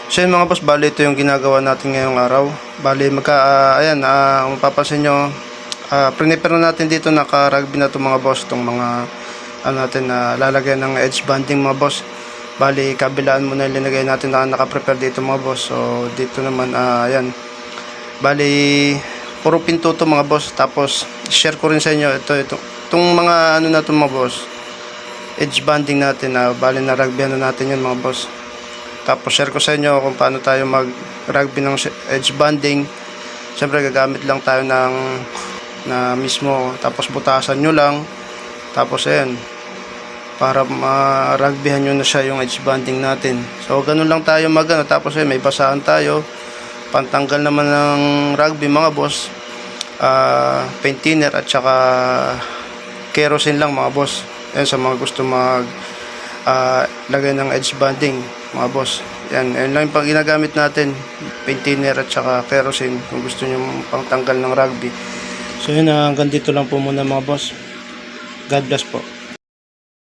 So yun mga boss, bali ito yung ginagawa natin ngayong araw. Bali ayan, mapapansin nyo, prepare na natin dito, naka-rugby na ito mga boss, itong mga natin na lalagyan ng edge banding mga boss. Bali kabilaan muna linagay natin na naka-prepare dito mga boss. So dito naman, ayan, bali puro pinto to mga boss. Tapos share ko rin sa inyo itong mga ano na to mga boss, edge banding natin na bali na rugby na natin yun mga boss. Tapos share ko sa inyo kung paano tayo mag rugby ng edge banding. Siyempre gagamit lang tayo ng na mismo, tapos butasan nyo lang, tapos ayan, para ma-rugbyhan nyo na siya yung edge banding natin. So ganun lang tayo tapos ayan, may basahan tayo, pantanggal naman ng rugby mga boss, paint thinner at saka kerosene lang mga boss. Ayan, sa mga gusto lagay ng edge banding mga boss, yan lang yung pang ginagamit natin, paint thinner at saka kerosene kung gusto nyo pangtanggal ng rugby. So yun, hanggang dito lang po muna mga boss. God bless po.